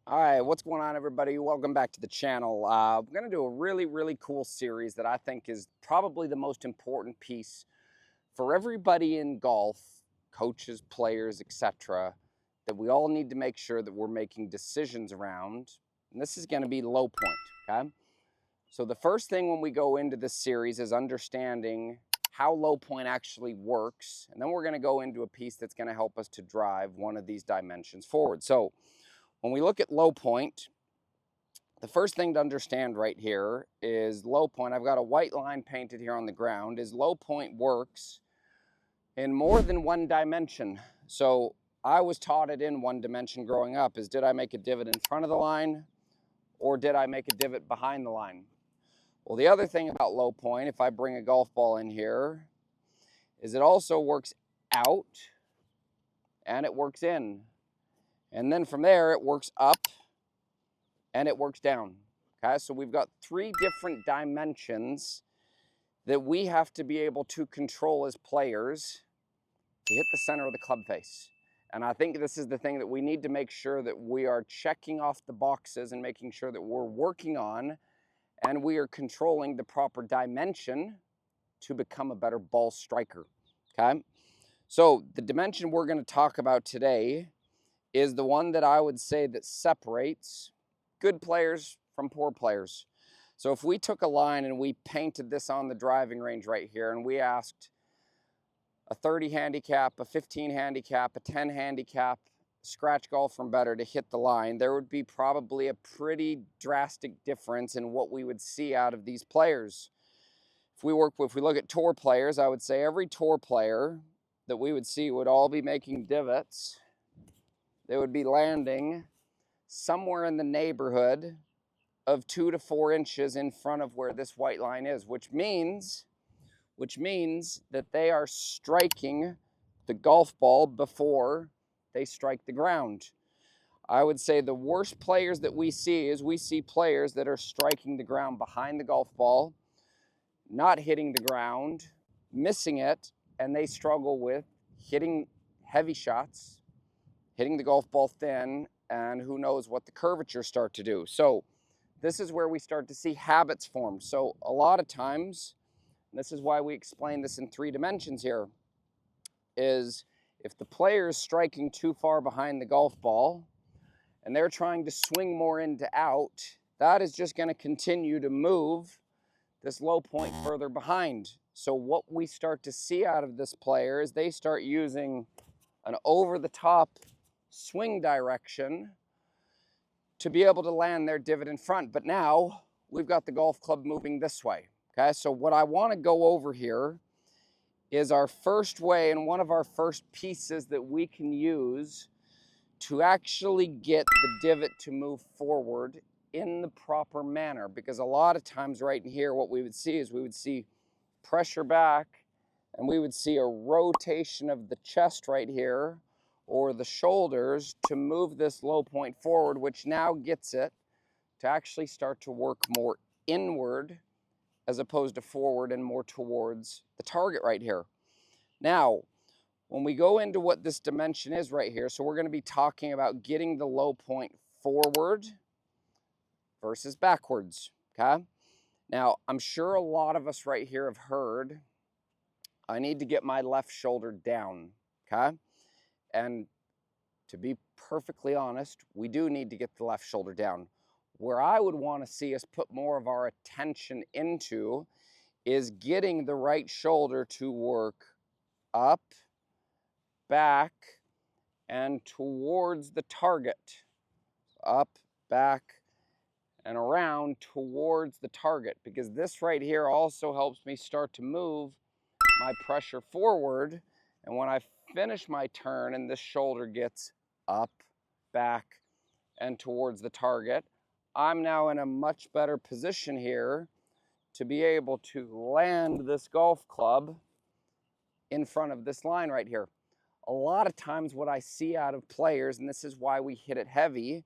All right, what's going on, everybody? Welcome back to the channel. We're going to do a really cool series that I think is probably the most important piece for everybody in golf, coaches, players, etc., that we all need to make sure that we're making decisions around. And this is going to be low point, okay? So the first thing when we go into this series is understanding how low point actually works. And then we're going to go into a piece that's going to help us to drive one of these dimensions forward. So when we look at low point, the first thing to understand right here is low point. I've got a white line painted here on the ground. Is low point works in more than one dimension. So I was taught it in one dimension growing up. Is did I make a divot in front of the line or did I make a divot behind the line? Well, the other thing about low point, if I bring a golf ball in here, is it also works out and it works in. And then from there, it works up and it works down. Okay, so we've got three different dimensions that we have to be able to control as players to hit the center of the club face. And I think this is the thing that we need to make sure that we are checking off the boxes and making sure that we're working on and we are controlling the proper dimension to become a better ball striker. Okay, so the dimension we're going to talk about today is the one that I would say that separates good players from poor players. So if we took a line and we painted this on the driving range right here and we asked a 30 handicap, a 15 handicap, a 10 handicap, scratch golfer and better to hit the line, there would be probably a pretty drastic difference in what we would see out of these players. If we look at tour players, I would say every tour player that we would see would all be making divots. They would be landing somewhere in the neighborhood of 2 to 4 inches in front of where this white line is, which means that they are striking the golf ball before they strike the ground. I would say the worst players that we see is we see players that are striking the ground behind the golf ball, not hitting the ground, missing it, and they struggle with hitting heavy shots, hitting the golf ball thin, and who knows what the curvature start to do. So this is where we start to see habits form. So a lot of times, and this is why we explain this in 3 dimensions here, is if the player is striking too far behind the golf ball and they're trying to swing more into out, that is just going to continue to move this low point further behind. So what we start to see out of this player is they start using an over-the-top swing direction to be able to land their divot in front. But now we've got the golf club moving this way. Okay, so what I want to go over here is our first way and one of our first pieces that we can use to actually get the divot to move forward in the proper manner. Because a lot of times right in here, what we would see is we would see pressure back and we would see a rotation of the chest right here or the shoulders to move this low point forward, which now gets it to actually start to work more inward as opposed to forward and more towards the target right here. Now, when we go into what this dimension is right here, so we're going to be talking about getting the low point forward versus backwards, okay? Now, I'm sure a lot of us right here have heard, I need to get my left shoulder down, okay? And to be perfectly honest, we do need to get the left shoulder down. Where I would want to see us put more of our attention into is getting the right shoulder to work up, back, and towards the target. Up, back, and around towards the target, because this right here also helps me start to move my pressure forward. And when I finish my turn and this shoulder gets up, back, and towards the target, I'm now in a much better position here to be able to land this golf club in front of this line right here. A lot of times what I see out of players, and this is why we hit it heavy,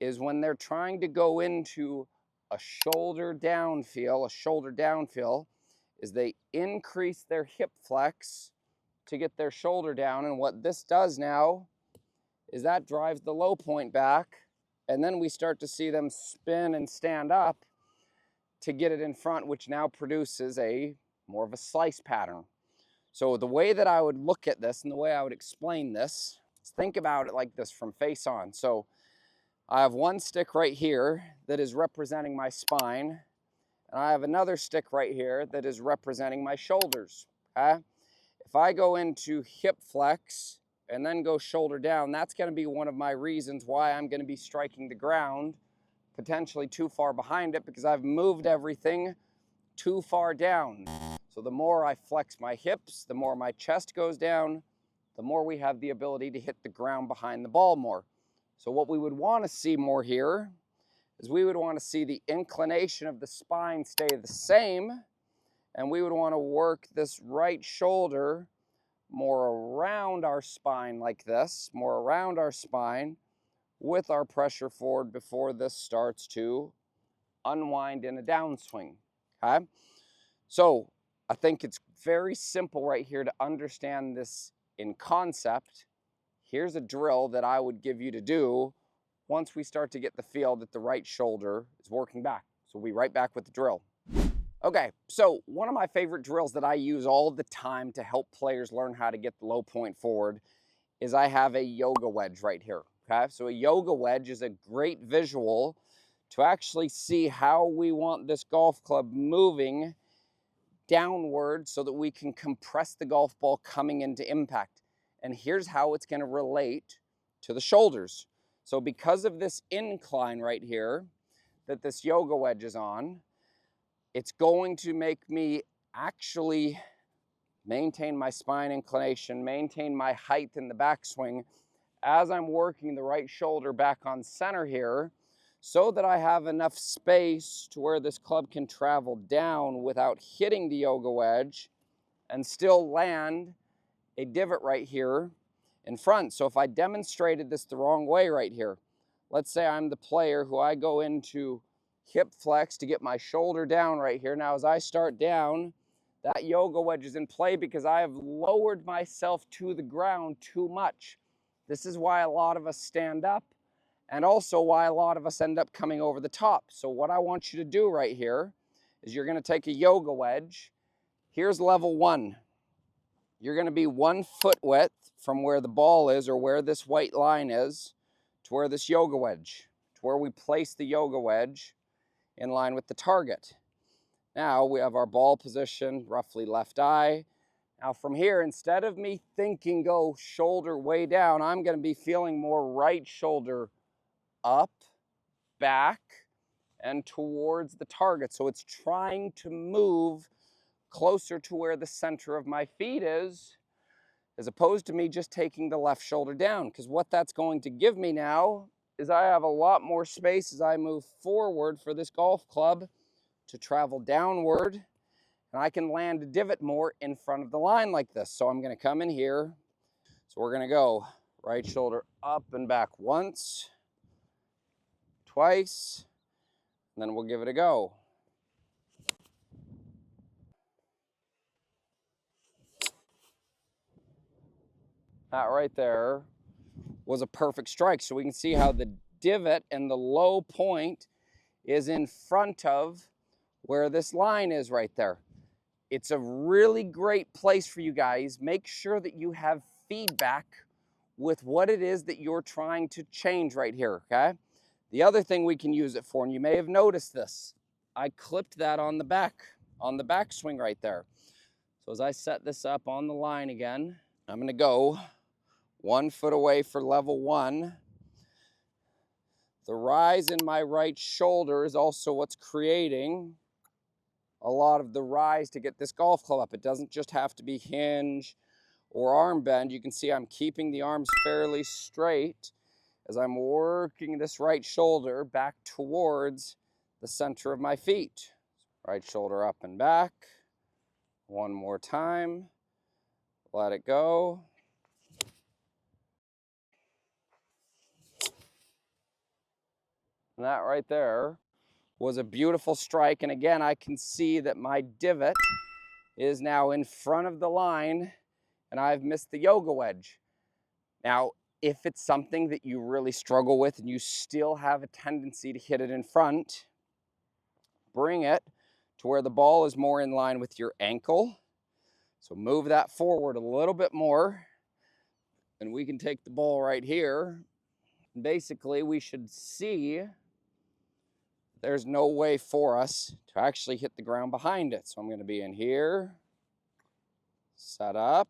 is when they're trying to go into a shoulder down feel, is they increase their hip flex to get their shoulder down. And what this does now is that drives the low point back and then we start to see them spin and stand up to get it in front, which now produces a more of a slice pattern. So the way that I would look at this and the way I would explain this is think about it like this from face on. So I have one stick right here that is representing my spine, and I have another stick right here that is representing my shoulders, okay? If I go into hip flex and then go shoulder down, that's going to be one of my reasons why I'm going to be striking the ground potentially too far behind it, because I've moved everything too far down. So the more I flex my hips, the more my chest goes down, the more we have the ability to hit the ground behind the ball more. So what we would want to see more here is we would want to see the inclination of the spine stay the same, and we would want to work this right shoulder more around our spine like this, more around our spine with our pressure forward before this starts to unwind in a downswing, okay? So I think it's very simple right here to understand this in concept. Here's a drill that I would give you to do once we start to get the feel that the right shoulder is working back. So we'll be right back with the drill. Okay, so one of my favorite drills that I use all the time to help players learn how to get the low point forward is I have a yoga wedge right here, okay? So a yoga wedge is a great visual to actually see how we want this golf club moving downward so that we can compress the golf ball coming into impact. And here's how it's going to relate to the shoulders. So because of this incline right here that this yoga wedge is on, it's going to make me actually maintain my spine inclination, maintain my height in the backswing as I'm working the right shoulder back on center here, so that I have enough space to where this club can travel down without hitting the yoga wedge and still land a divot right here in front. So if I demonstrated this the wrong way right here, let's say I'm the player who I go into hip flex to get my shoulder down right here. Now as I start down, that yoga wedge is in play because I have lowered myself to the ground too much. This is why a lot of us stand up, and also why a lot of us end up coming over the top. So what I want you to do right here is you're going to take a yoga wedge. Here's level 1. You're going to be 1 foot width from where the ball is, or where this white line is, to where this yoga wedge, to where we place the yoga wedge in line with the target. Now we have our ball position, roughly left eye. Now from here, instead of me thinking go shoulder way down, I'm going to be feeling more right shoulder up, back, and towards the target. So it's trying to move closer to where the center of my feet is, as opposed to me just taking the left shoulder down. Because what that's going to give me now is I have a lot more space as I move forward for this golf club to travel downward, and I can land a divot more in front of the line like this. So I'm going to come in here. So we're going to go right shoulder up and back once, twice, and then we'll give it a go. That right there was a perfect strike. So we can see how the divot and the low point is in front of where this line is right there. It's a really great place for you guys. Make sure that you have feedback with what it is that you're trying to change right here, okay? The other thing we can use it for, and you may have noticed this, I clipped that on the back swing right there. So as I set this up on the line again, I'm going to go 1 foot away for level 1. The rise in my right shoulder is also what's creating a lot of the rise to get this golf club up. It doesn't just have to be hinge or arm bend. You can see I'm keeping the arms fairly straight as I'm working this right shoulder back towards the center of my feet. Right shoulder up and back. One more time. Let it go. And that right there was a beautiful strike. And again, I can see that my divot is now in front of the line and I've missed the yoga wedge. Now, if it's something that you really struggle with and you still have a tendency to hit it in front, bring it to where the ball is more in line with your ankle. So move that forward a little bit more, and we can take the ball right here. Basically, we should see there's no way for us to actually hit the ground behind it. So I'm going to be in here, set up.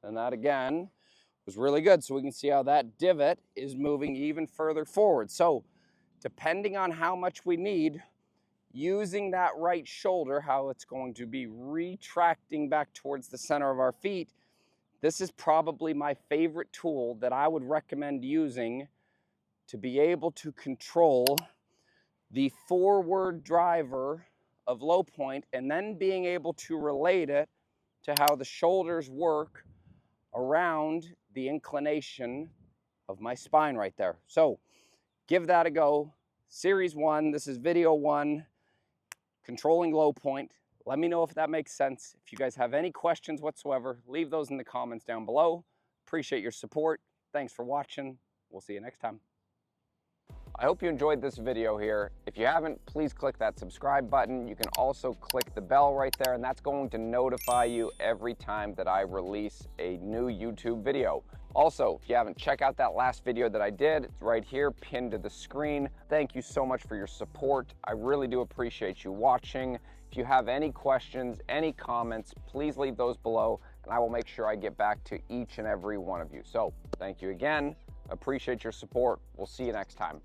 And that again was really good. So we can see how that divot is moving even further forward. So depending on how much we need, using that right shoulder, how it's going to be retracting back towards the center of our feet, this is probably my favorite tool that I would recommend using to be able to control the forward driver of low point, and then being able to relate it to how the shoulders work around the inclination of my spine right there. So give that a go. Series 1, this is video 1, controlling low point. Let me know if that makes sense. If you guys have any questions whatsoever, leave those in the comments down below. Appreciate your support. Thanks for watching. We'll see you next time. I hope you enjoyed this video here. If you haven't, please click that subscribe button. You can also click the bell right there, and that's going to notify you every time that I release a new YouTube video. Also, if you haven't, check out that last video that I did. It's right here, pinned to the screen. Thank you so much for your support. I really do appreciate you watching. If you have any questions, any comments, please leave those below, and I will make sure I get back to each and every one of you. So, thank you again. Appreciate your support. We'll see you next time.